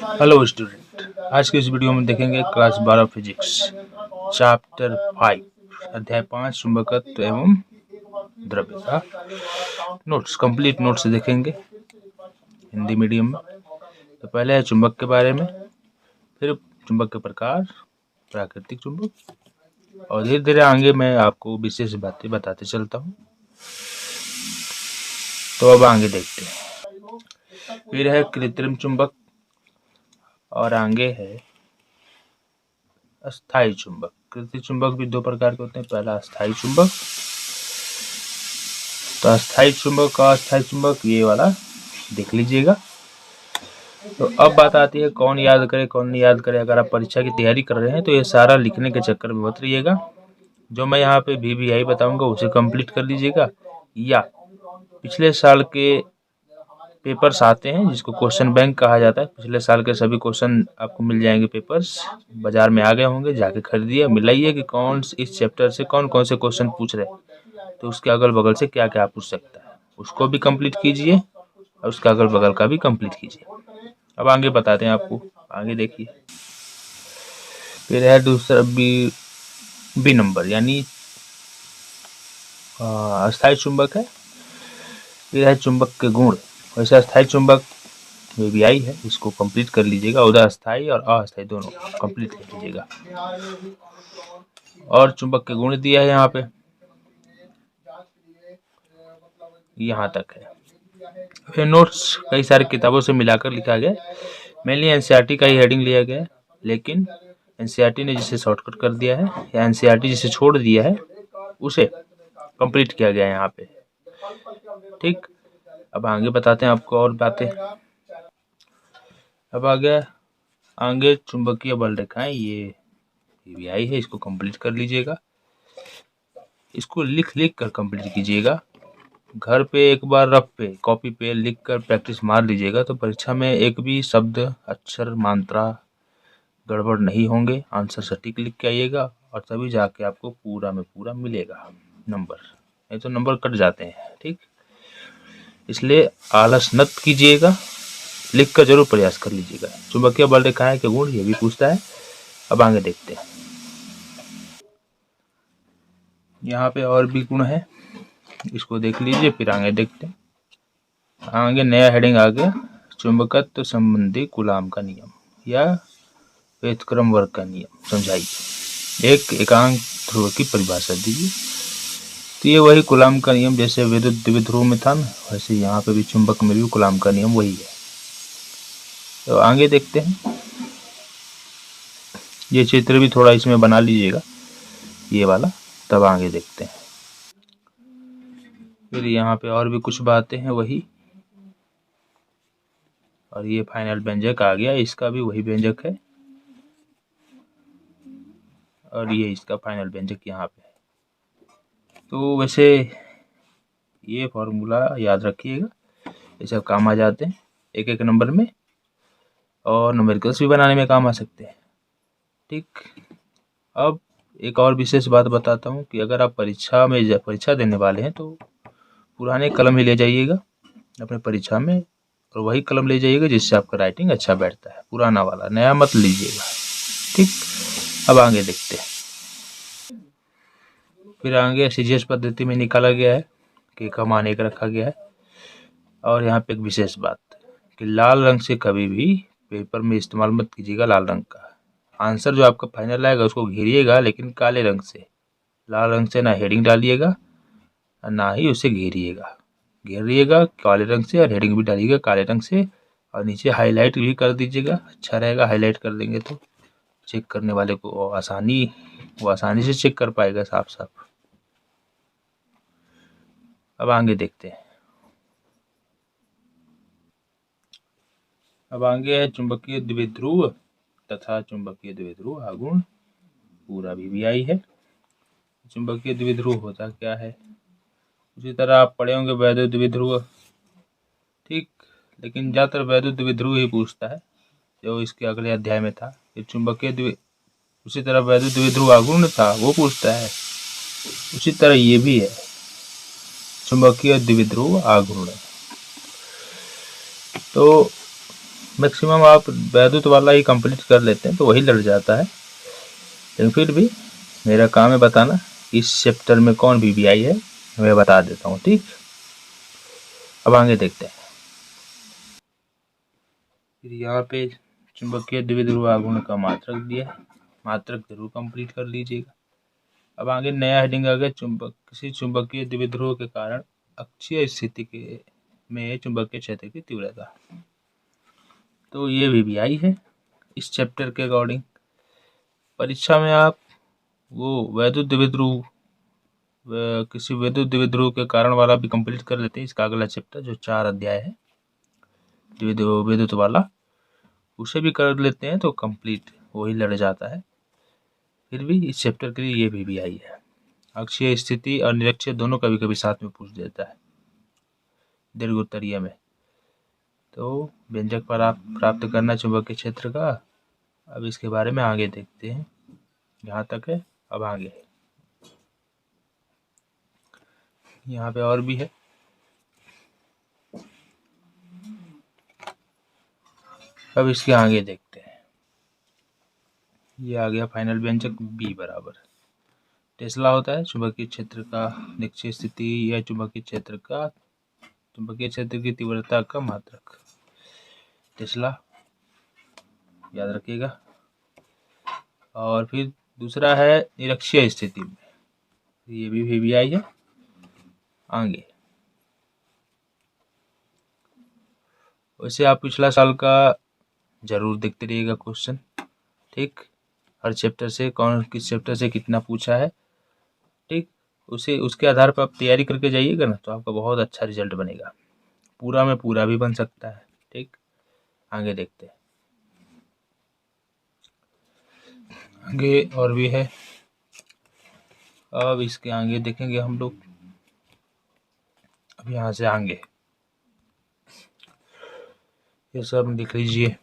Hello student, आज के इस वीडियो में देखेंगे क्लास 12 फिजिक्स चैप्टर 5 अध्याय 5 चुंबकत्व एवं द्रव्य का नोट्स कंप्लीट नोट्स देखेंगे हिंदी मीडियम में। तो पहले है चुंबक के बारे में, फिर चुंबक के प्रकार, प्राकृतिक चुंबक और धीरे धीरे आगे मैं आपको विशेष बातें बताते चलता हूँ। तो अब आगे देखते हैं। फिर है कृत्रिम चुंबक और आगे है अस्थायी चुंबक। कृत्रिम चुंबक भी दो प्रकार के होते हैं। पहला अस्थायी चुंबक, तो अस्थायी चुंबक और अस्थायी चुंबक ये वाला देख लीजिएगा। तो अब बात आती है कौन याद करे कौन नहीं याद करे। अगर आप परीक्षा की तैयारी कर रहे हैं तो ये सारा लिखने के चक्कर में मत रहिएगा। जो मैं यहाँ पे VVI बताऊंगा उसे कंप्लीट कर लीजिएगा, या पिछले साल के पेपर्स आते हैं जिसको क्वेश्चन बैंक कहा जाता है। पिछले साल के सभी क्वेश्चन आपको मिल जाएंगे। पेपर्स बाजार में आ गए होंगे, जाके खरीदिए, मिलाइए कि कौन इस चैप्टर से कौन कौन से क्वेश्चन पूछ रहे हैं, तो उसके अगल बगल से क्या क्या पूछ सकता है उसको भी कंप्लीट कीजिए और उसका अगल बगल का भी कंप्लीट कीजिए। अब आगे बताते हैं आपको, आगे देखिए। फिर है दूसरा बी नंबर यानी अस्थायी चुंबक है। फिर है चुंबक के गुण। वैसे अस्थायी चुंबक VVI है, इसको कंप्लीट कर लीजिएगा। उधर अस्थायी और अस्थायी दोनों कंप्लीट कर लीजिएगा। और चुंबक के गुण दिया है यहाँ पे, यहाँ तक है। फिर नोट्स कई सारी किताबों से मिलाकर लिखा गया। मेनली NCERT का ही हेडिंग लिया गया है, लेकिन NCERT ने जिसे शॉर्टकट कर दिया है या NCERT जिसे छोड़ दिया है उसे कंप्लीट किया गया है यहाँ पे। ठीक, अब आगे बताते हैं आपको और बातें। अब आगे चुंबकीय बल रेखाएं, ये VVI है, इसको कंप्लीट कर लीजिएगा। इसको लिख लिख कर कंप्लीट कीजिएगा। घर पे एक बार रफ पे कॉपी पे लिख कर प्रैक्टिस मार लीजिएगा, तो परीक्षा में एक भी शब्द अक्षर मात्रा गड़बड़ नहीं होंगे। आंसर सटीक लिख के आइएगा और तभी जाके आपको पूरा में पूरा मिलेगा नंबर, नहीं तो नंबर कट जाते हैं। ठीक, इसलिए आलस मत कीजिएगा, लिख कर जरूर प्रयास कर लीजिएगा। चुंबकीय बल रेखाएं के गुण ये भी पूछता है। अब आगे देखते हैं। यहाँ पे और भी गुण है, इसको देख लीजिए, फिर आगे देखते हैं। आगे नया हेडिंग आ गया, चुंबकत्व संबंधी कूलाम का नियम या व्युत्क्रम वर्ग का नियम समझाइए। एक एकांक ध्रुव की परिभाषा दीजिए। तो ये वही कूलाम का नियम जैसे विद्युत द्विध्रुव में था ना, वैसे यहाँ पे भी चुंबक में भी कूलाम का नियम वही है। तो आगे देखते हैं। ये चित्र भी थोड़ा इसमें बना लीजिएगा, ये वाला, तब आगे देखते हैं। फिर यहाँ पे और भी कुछ बातें हैं वही, और ये फाइनल व्यंजक आ गया, इसका भी वही व्यंजक है और ये इसका फाइनल व्यंजक यहाँ पे है। तो वैसे ये फॉर्मूला याद रखिएगा, ये सब काम आ जाते हैं एक एक नंबर में, और न्यूमेरिकल्स भी बनाने में काम आ सकते हैं। ठीक, अब एक और विशेष बात बताता हूँ कि अगर आप परीक्षा देने वाले हैं तो पुराने कलम ही ले जाइएगा अपने परीक्षा में, और वही कलम ले जाइएगा जिससे आपका राइटिंग अच्छा बैठता है, पुराना वाला, नया मत लीजिएगा। ठीक, अब आगे देखते हैं। फिर आगे CGS पद्धति में निकाला गया है कि का मान 1 रखा गया है। और यहाँ पे एक विशेष बात कि लाल रंग से कभी भी पेपर में इस्तेमाल मत कीजिएगा लाल रंग का। आंसर जो आपका फाइनल आएगा उसको घेरिएगा, लेकिन काले रंग से, लाल रंग से ना हेडिंग डालिएगा ना ही उसे घेरिएगा काले रंग से, और हेडिंग भी डालिएगा काले रंग से, और नीचे हाईलाइट भी कर दीजिएगा, अच्छा रहेगा। हाईलाइट कर देंगे तो चेक करने वाले को वो आसानी से चेक कर पाएगा साफ साफ। अब आगे देखते हैं। अब आगे है चुंबकीय द्विध्रुव तथा चुंबकीय द्विध्रुव आघूर्ण, पूरा VVI है। चुंबकीय द्विध्रुव होता क्या है, उसी तरह आप पढ़े होंगे वैद्युत द्विध्रुव। ठीक, लेकिन ज़्यादातर वैद्युत द्विध्रुव ही पूछता है, जो इसके अगले अध्याय में था। ये चुंबकीय उसी तरह वैद्युत द्विध्रुव आघूर्ण था, वो पूछता है। उसी तरह ये भी है, चुंबकीय द्विध्रुव आघूर्ण। तो मैक्सिमम आप वैद्युत वाला ही कंप्लीट कर लेते हैं तो वही लड़ जाता है, लेकिन फिर भी मेरा काम है बताना इस चैप्टर में कौन वीवीआई है, मैं बता देता हूँ। ठीक, अब आगे देखते हैं। फिर यहाँ पे चुंबकीय द्विध्रुव आघूर्ण का मात्रक दिया है, मात्रक जरूर कंप्लीट कर लीजिएगा। अब आगे नया हेडिंग आ गया, किसी चुंबकीय द्विध्रुव के कारण अक्षीय स्थिति के में चुंबकीय क्षेत्र की तीव्रता। तो ये वीवीआई है इस चैप्टर के अकॉर्डिंग। परीक्षा में आप वो वैद्युत द्विध्रुव किसी वैद्युत द्विध्रुव के कारण वाला भी कंप्लीट कर लेते हैं, इसका अगला चैप्टर जो 4 अध्याय है विद्युत वाला, उसे भी कर लेते हैं तो कंप्लीट वही लड़ जाता है। फिर भी इस चैप्टर के लिए ये वीवीआई है। अक्षीय स्थिति और निरक्षीय दोनों कभी कभी साथ में पूछ देता है दीर्घ उत्तरीय में। तो व्यंजक पर आप प्राप्त करना चुंबकीय क्षेत्र का, अब इसके बारे में आगे देखते हैं। यहाँ तक है, अब आगे यहाँ पे और भी है। अब इसके आगे देखते हैं। ये आ गया फाइनल व्यंजक बी बराबर टेस्ला होता है चुंबकीय क्षेत्र का निश्चित स्थिति या चुंबकीय क्षेत्र की तीव्रता का मात्रक। टेस्ला याद रखिएगा। और फिर दूसरा है निरक्षीय स्थिति में, ये भी वीवीआई है। आगे वैसे आप पिछला साल का जरूर देखते रहिएगा क्वेश्चन। ठीक, हर चैप्टर से कौन किस चैप्टर से कितना पूछा है, ठीक, उसके आधार पर आप तैयारी करके जाइएगा ना तो आपका बहुत अच्छा रिजल्ट बनेगा, पूरा में पूरा भी बन सकता है। ठीक, आगे देखते हैं। आगे और भी है, अब इसके आगे देखेंगे हम लोग। अब यहाँ से आगे ये सब लिख लीजिए।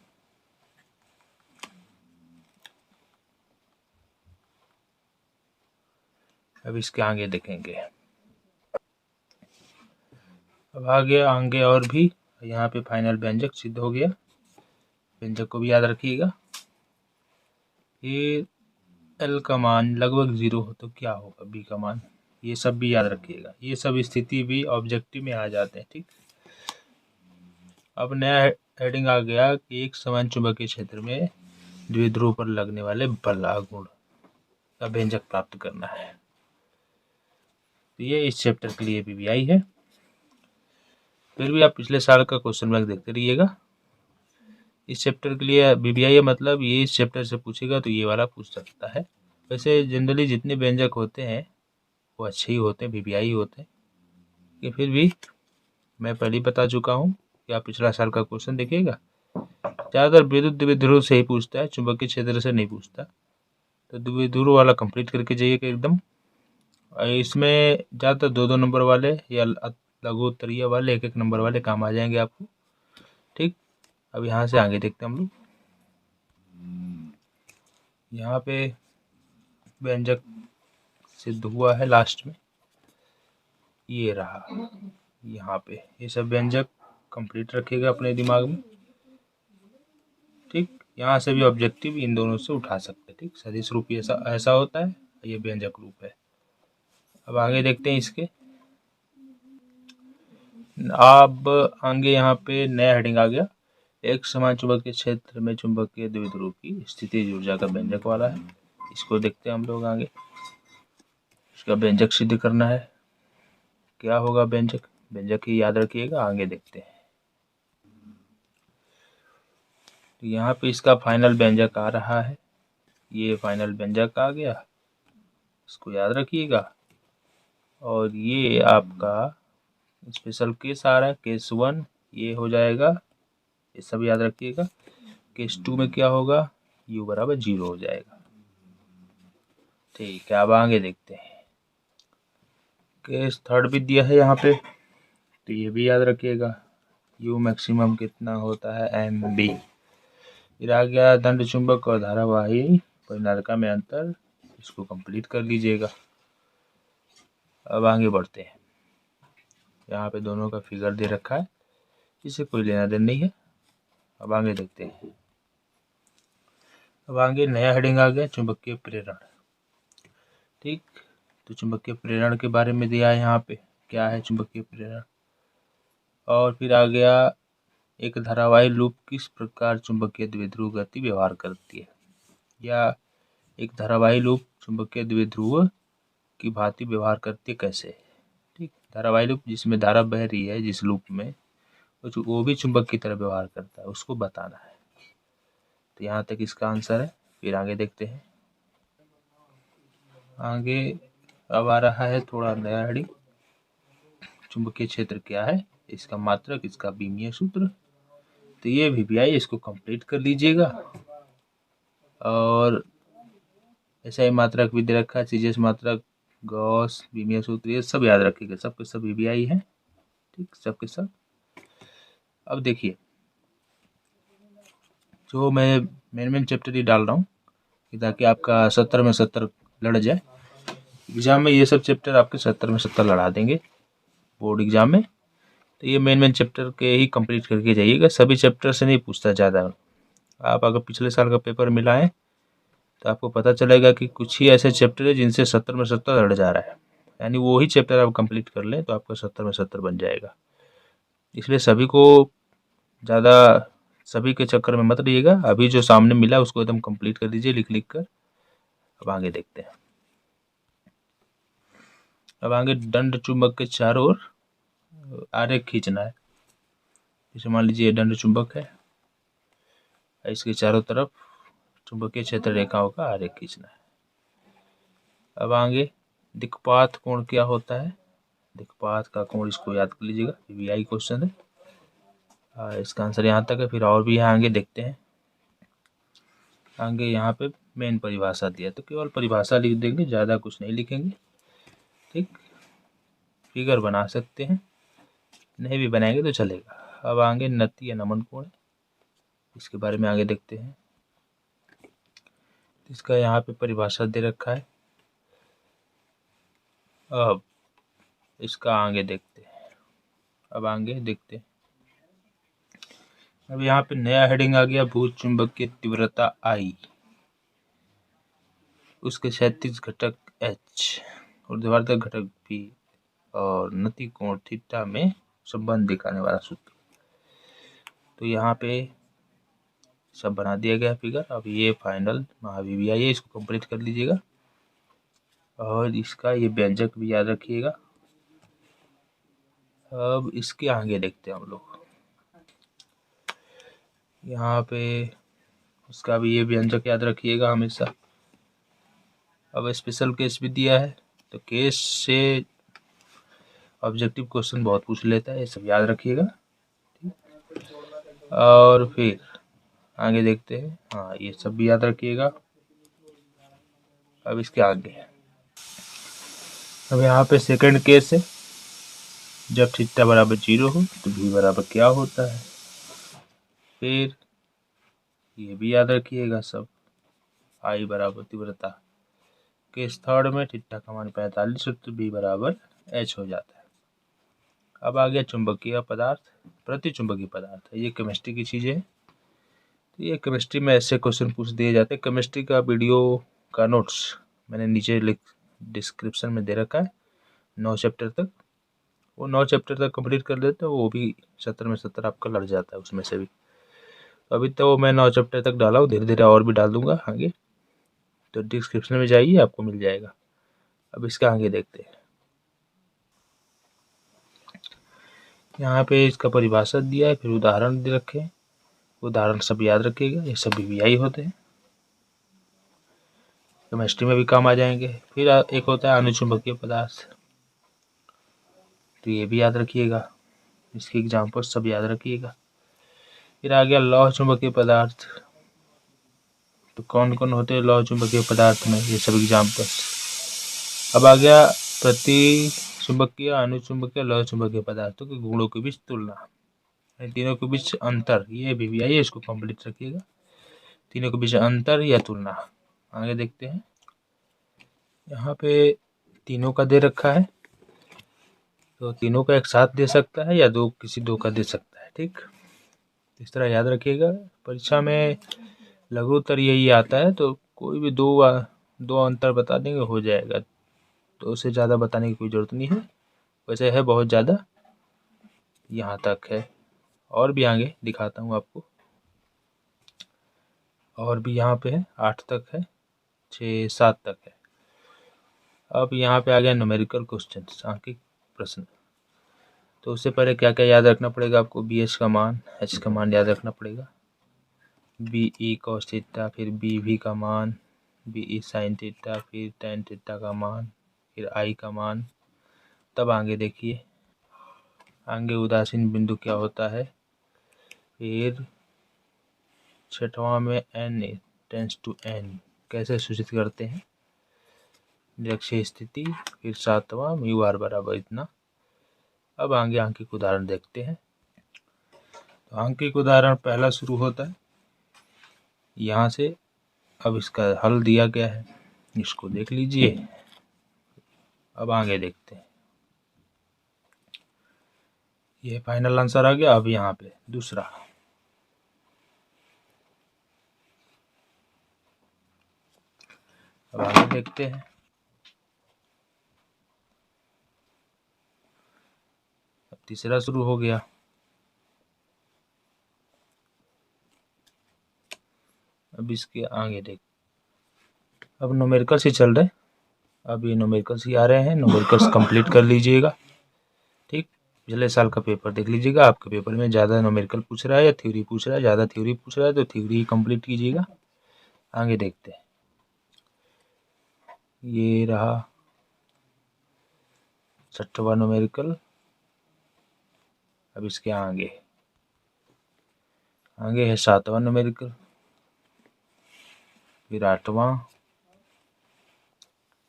अब इसके आगे देखेंगे। अब आगे और भी यहाँ पे फाइनल व्यंजक सिद्ध हो गया। व्यंजक को भी याद रखिएगा। ये एल का मान लगभग 0 हो तो क्या होगा, बी का मान, ये सब भी याद रखिएगा। ये सब स्थिति भी ऑब्जेक्टिव में आ जाते हैं। ठीक, अब नया हेडिंग आ गया कि एक समान चुंबकीय क्षेत्र में द्विध्रुव पर लगने वाले बल आघूर्ण का व्यंजक प्राप्त करना है। तो ये इस चैप्टर के लिए वीवीआई है। फिर भी आप पिछले साल का क्वेश्चन बैंक देखते रहिएगा। इस चैप्टर के लिए वीवीआई मतलब ये इस चैप्टर से पूछेगा तो ये वाला पूछ सकता है। वैसे जनरली जितने व्यंजक होते हैं वो अच्छे ही होते हैं, वीवीआई होते हैं। कि फिर भी मैं पहले ही बता चुका हूँ कि आप पिछला साल का क्वेश्चन देखिएगा। ज़्यादातर विद्युत द्विध्रुव से ही पूछता है, चुंबकीय क्षेत्र से नहीं पूछता। तो द्विध्रुव वाला कंप्लीट करके जाइएगा एकदम। इसमें ज़्यादातर 2-2 नंबर वाले या लघु उत्तरीय वाले 1-1 नंबर वाले काम आ जाएंगे आपको। ठीक, अब यहाँ से आगे देखते हैं हम लोग। यहाँ पे व्यंजक सिद्ध हुआ है लास्ट में, ये रहा। यहाँ पे ये सब व्यंजक कंप्लीट रखिएगा अपने दिमाग में। ठीक, यहाँ से भी ऑब्जेक्टिव इन दोनों से उठा सकते हैं। ठीक, सदिश रूप ऐसा होता है, ये व्यंजक रूप है। अब आगे देखते हैं इसके। अब आगे यहाँ पे नया हेडिंग आ गया, एक समान चुंबकीय क्षेत्र में चुंबकीय द्विध्रुव की स्थितिज ऊर्जा का व्यंजक वाला है। इसको देखते हैं हम लोग आगे। इसका व्यंजक सिद्ध करना है। क्या होगा व्यंजक, व्यंजक ही याद रखिएगा। आगे देखते हैं। तो यहाँ पे इसका फाइनल व्यंजक आ रहा है, ये फाइनल व्यंजक आ गया, इसको याद रखिएगा। और ये आपका स्पेशल केस आ रहा है, केस 1 ये हो जाएगा, ये सब याद रखिएगा। केस 2 में क्या होगा, u बराबर 0 हो जाएगा। ठीक है, अब आगे देखते हैं। केस 3 भी दिया है यहाँ पे, तो ये भी याद रखिएगा। u मैक्सिमम कितना होता है, mb। फिर आ गया दंड चुंबक और धारावाही परिनालिका में अंतर, इसको कंप्लीट कर लीजिएगा। अब आगे बढ़ते हैं। यहाँ पे दोनों का फिगर दे रखा है, इससे कोई लेना देना नहीं है। अब आगे देखते हैं। अब आगे नया हेडिंग आ गया, चुंबकीय प्रेरण। ठीक, तो चुंबकीय प्रेरण के बारे में दिया है यहाँ पे, क्या है चुंबकीय प्रेरण। और फिर आ गया एक धारावाही लूप किस प्रकार चुंबकीय द्विध्रुव गति व्यवहार करती है, या एक धारावाही लूप चुंबकीय द्विध्रुव की भांति व्यवहार करती है कैसे। ठीक, धारावाही लूप जिसमें धारा बह रही है जिस लूप में, वो भी चुंबक की तरह व्यवहार करता है, उसको बताना है। तो यहाँ तक इसका आंसर है। फिर आगे देखते हैं। आगे अब आ रहा है थोड़ा नया हेडिंग, चुंबकीय क्षेत्र क्या है, इसका मात्रक, इसका बीमीय सूत्र। तो ये VBI, इसको कंप्लीट कर लीजिएगा। और ऐसा ही मात्रक भी दे रखा है, CGS मात्रक, गॉस, बीमीय सूत्र, ये सब याद रखिएगा, सब के सब VBI है। ठीक, सब के सब। अब देखिए, जो मैं मेन चैप्टर ही डाल रहा हूँ ताकि आपका 70 में 70 लड़ जाए। एग्जाम में ये सब चैप्टर आपके 70 में 70 लड़ा देंगे बोर्ड एग्जाम में। तो ये मेन चैप्टर के ही कंप्लीट करके जाइएगा, सभी चैप्टर से नहीं पूछता ज़्यादा। आप अगर पिछले साल का पेपर मिला है तो आपको पता चलेगा कि कुछ ही ऐसे चैप्टर है जिनसे 70 में 70 लड़ जा रहा है, यानी वो ही चैप्टर आप कंप्लीट कर लें तो आपका 70 में 70 बन जाएगा। इसलिए सभी को ज़्यादा, सभी के चक्कर में मत रहिएगा, अभी जो सामने मिला उसको एकदम कंप्लीट कर दीजिए लिख कर। अब आगे देखते हैं। अब आगे दंड चुंबक के चारों ओर आरेख खींचना है। जैसे मान लीजिए दंड चुंबक है, इसके चारों तरफ चुंबकीय क्षेत्र रेखाओं का आरेख खींचना है। अब आगे दिक्पात कोण क्या होता है, दिक्पात का कोण, इसको याद कर लीजिएगा, VBI क्वेश्चन है। इसका आंसर यहाँ तक है, फिर और भी है, आगे देखते हैं। आगे यहाँ पे मेन परिभाषा दिया, तो केवल परिभाषा लिख देंगे, ज़्यादा कुछ नहीं लिखेंगे। ठीक, फिगर बना सकते हैं, नहीं भी बनाएंगे तो चलेगा। अब आगे नति या नमन कोण है, इसके बारे में आगे देखते हैं। इसका यहाँ पे परिभाषा दे रखा है। अब इसका आगे देखते हैं। अब आगे देखते हैं। अब यहाँ पे नया हेडिंग आ गया, भू चुंबकीय तीव्रता I, उसके क्षैतिज घटक H, ऊर्ध्वाधर घटक P और नति कोण थीटा में संबंध दिखाने वाला सूत्र। तो यहाँ पे सब बना दिया गया फिगर। अब ये फाइनल VBI है, इसको कंप्लीट कर लीजिएगा। और इसका ये व्यंजक भी याद रखिएगा। अब इसके आगे देखते हैं हम लोग। यहाँ पे इसका भी ये व्यंजक याद रखिएगा हमेशा। अब स्पेशल केस भी दिया है, तो केस से ऑब्जेक्टिव क्वेश्चन बहुत पूछ लेता है, ये सब याद रखिएगा। और फिर आगे देखते हैं, हाँ ये सब भी याद रखिएगा। अब इसके आगे, अब यहाँ पे सेकंड केस है, जब थीटा बराबर 0 हो तो V बराबर क्या होता है। फिर ये भी याद रखिएगा सब, I बराबर तीव्रता। केस थर्ड में थीटा का मान 45 हो तो V बराबर H हो जाता है। अब आ गया चुंबकीय पदार्थ, प्रति चुंबकीय पदार्थ है, ये केमिस्ट्री की चीज़ें हैं। तो ये केमिस्ट्री में ऐसे क्वेश्चन पूछ दिए जाते हैं। केमिस्ट्री का वीडियो का नोट्स मैंने नीचे डिस्क्रिप्शन में दे रखा है, 9 चैप्टर तक। वो 9 चैप्टर तक कंप्लीट कर लेते हैं, वो भी 70 में 70 आपका लग जाता है उसमें से भी। तो अभी तो मैं 9 चैप्टर तक डाला हूँ, धीरे धीरे और भी डाल दूंगा आगे, तो डिस्क्रिप्शन में जाइए, आपको मिल जाएगा। अब इसका आगे देखते हैं। यहाँ पे इसका परिभाषा दिया है, फिर उदाहरण दे रखे हैं, उदाहरण सब याद रखिएगा, ये सब VBI होते हैं, केमिस्ट्री में भी काम आ जाएंगे। फिर एक होता है अनुचुंबकीय पदार्थ, तो ये भी याद रखिएगा, इसके एग्जाम्पल सब याद रखिएगा। फिर आ गया लौह चुंबकीय पदार्थ, तो कौन कौन होते हैं लौह चुंबकीय पदार्थ में, ये सब एग्जाम्पल्स। अब आ गया प्रति चुंबकीय, अनुचुंबकीय, लौह चुंबकीय पदार्थों के गुणों के बीच तुलना, तीनों के बीच अंतर, ये VBI है, इसको कंप्लीट रखिएगा, तीनों के बीच अंतर या तुलना। आगे देखते हैं। यहाँ पे तीनों का दे रखा है, तो तीनों का एक साथ दे सकता है या किसी दो का दे सकता है। ठीक, इस तरह याद रखिएगा। परीक्षा में लघु उत्तर यही आता है, तो कोई भी दो अंतर बता देंगे हो जाएगा, तो उससे ज़्यादा बताने की कोई ज़रूरत नहीं है। वैसे है बहुत ज़्यादा, यहाँ तक है, और भी आगे दिखाता हूँ आपको। और भी यहाँ पे है, 8 तक है, 6 7 तक है। अब यहाँ पे आ गया न्यूमेरिकल क्वेश्चन, सांख्यिक प्रश्न। तो उससे पहले क्या क्या याद रखना पड़ेगा आपको? बी एच का मान, एच का मान याद रखना पड़ेगा, बी ई कॉस थीटा, फिर बी वी का मान, बी ई साइन थीटा, फिर टेन थीटा का मान, फिर आई का मान। तब आगे देखिए, आगे उदासीन बिंदु क्या होता है, फिर छठवां में एन टेंस टू एन कैसे सूचित करते हैं, निरक्षीय स्थिति, फिर सातवां म्यू आर बराबर इतना। अब आगे आंकिक उदाहरण देखते हैं। तो आंकिक उदाहरण पहला शुरू होता है यहाँ से। अब इसका हल दिया गया है, इसको देख लीजिए। अब आगे देखते हैं, ये फाइनल आंसर आ गया। अब यहाँ पे दूसरा, अब आगे देखते हैं। अब तीसरा शुरू हो गया। अब इसके आगे देख, अब न्यूमेरिकल्स ही चल रहे हैं। अब ये न्यूमेरिकल्स ही आ रहे हैं, न्यूमेरिकल्स कंप्लीट कर लीजिएगा। ठीक, पिछले साल का पेपर देख लीजिएगा, आपके पेपर में ज़्यादा न्यूमेरिकल पूछ रहा है या थ्योरी पूछ रहा है। ज़्यादा थ्योरी पूछ रहा है तो थ्योरी ही कंप्लीट कीजिएगा। आगे देखते हैं, ये रहा 6वां न्यूमेरिकल। अब इसके आगे है 7वां न्यूमेरिकल, फिर 8वां,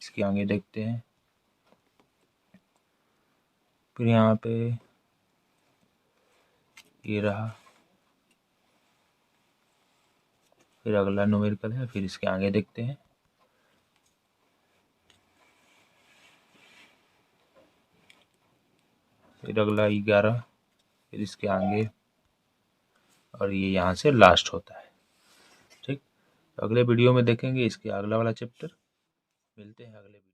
इसके आगे देखते हैं, फिर यहाँ पे ये रहा, फिर अगला न्यूमेरिकल है, फिर इसके आगे देखते हैं। फिर अगला 11, फिर इसके आगे, और ये यहाँ से लास्ट होता है। ठीक, अगले वीडियो में देखेंगे इसके अगला वाला चैप्टर। मिलते हैं अगले वीडियो।